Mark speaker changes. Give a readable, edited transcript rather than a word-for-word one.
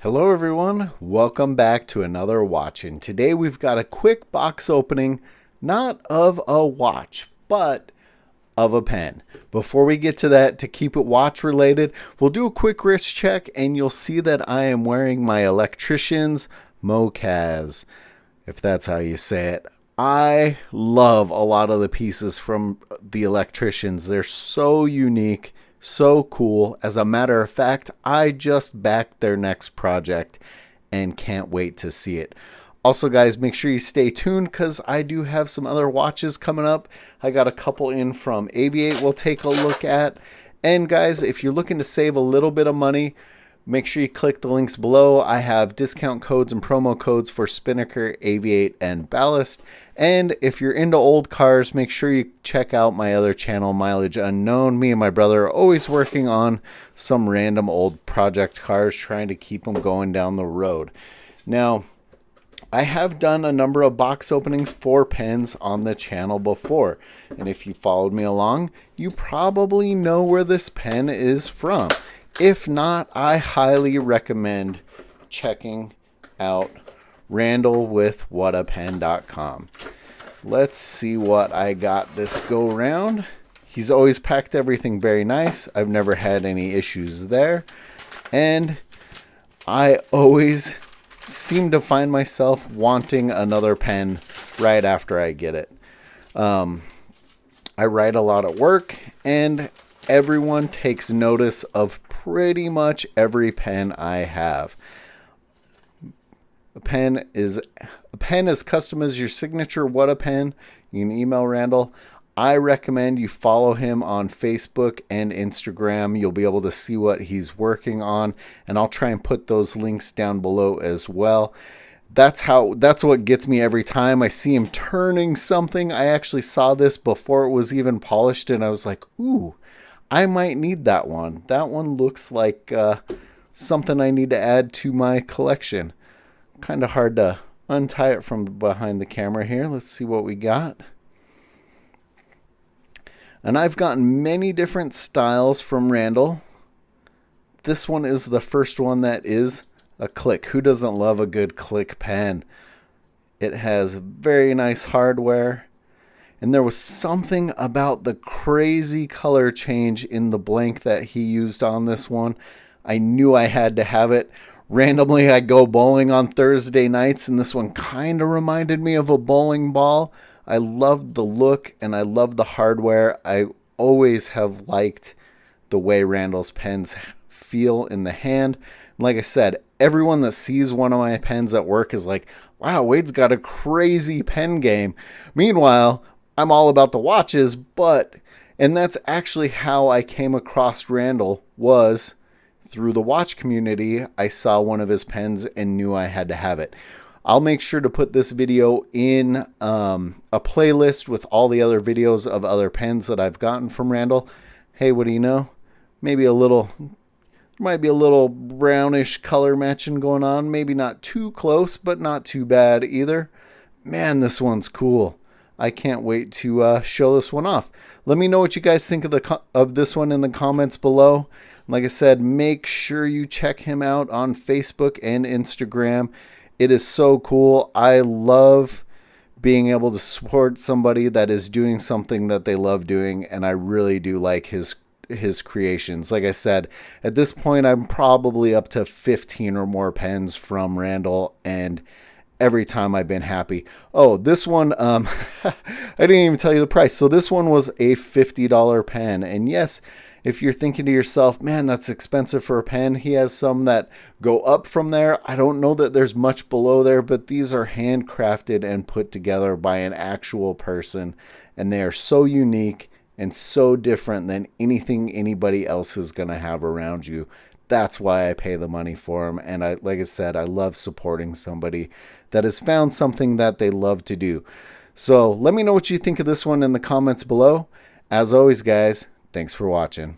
Speaker 1: Hello everyone, welcome back to another Watchin. Today we've got a quick box opening, not of a watch, but of a pen. Before we get to that, to keep it watch related, we'll do a quick wrist check and you'll see that I am wearing my electrician's Mocaz, if that's how you say it. I love a lot of the pieces from the electricians. They're so unique. So cool. As a matter of fact, I just backed their next project and can't wait to see it. Also, guys, make sure you stay tuned because I do have some other watches coming up. I got a couple in from Aviate we'll take a look at. And guys, if you're looking to save a little bit of money, make sure you click the links below. I have discount codes and promo codes for Spinnaker, Aviate, and Ballast. And if you're into old cars, make sure you check out my other channel, Mileage Unknown. Me and my brother are always working on some random old project cars, trying to keep them going down the road. Now, I have done a number of box openings for pens on the channel before. And if you followed me along, you probably know where this pen is from. If not, I highly recommend checking out Randall with Whatapen.com. Let's see what I got this go round. He's always packed everything very nice. I've never had any issues there. And I always seem to find myself wanting another pen right after I get it. I write a lot at work and everyone takes notice of pretty much every pen I have. A pen is as custom as your signature. What a pen. You can email Randall. I recommend you follow him on Facebook and Instagram. You'll be able to see what he's working on, and I'll try and put those links down below as well. That's what gets me every time I see him turning something. I actually saw this before it was even polished, and I was like, ooh, I might need that one. That one looks like something I need to add to my collection. Kind of hard to untie it from behind the camera here. Let's see what we got. And I've gotten many different styles from Randall. This one is the first one that is a click. Who doesn't love a good click pen? It has very nice hardware. And there was something about the crazy color change in the blank that he used on this one. I knew I had to have it. Randomly, I go bowling on Thursday nights, and this one kind of reminded me of a bowling ball. I loved the look, and I loved the hardware. I always have liked the way Randall's pens feel in the hand. Like I said, everyone that sees one of my pens at work is like, wow, Wade's got a crazy pen game. Meanwhile, I'm all about the watches, and that's actually how I came across Randall, was through the watch community. I saw one of his pens and knew I had to have it. I'll make sure to put this video in a playlist with all the other videos of other pens that I've gotten from Randall. Hey, what do you know? Might be a little brownish color matching going on. Maybe not too close, but not too bad either. Man, this one's cool. I can't wait to show this one off. Let me know what you guys think of this one in the comments below. Like I said, make sure you check him out on Facebook and Instagram. It is so cool. I love being able to support somebody that is doing something that they love doing, and I really do like his creations. Like I said, at this point, I'm probably up to 15 or more pens from Randall, and every time I've been happy. Oh, this one, I didn't even tell you the price. So this one was a $50 pen. And yes, if you're thinking to yourself, man, that's expensive for a pen, he has some that go up from there. I don't know that there's much below there, but these are handcrafted and put together by an actual person. And they are so unique and so different than anything anybody else is going to have around you. That's why I pay the money for them. And like I said, I love supporting somebody that has found something that they love to do. So let me know what you think of this one in the comments below. As always, guys, thanks for watching.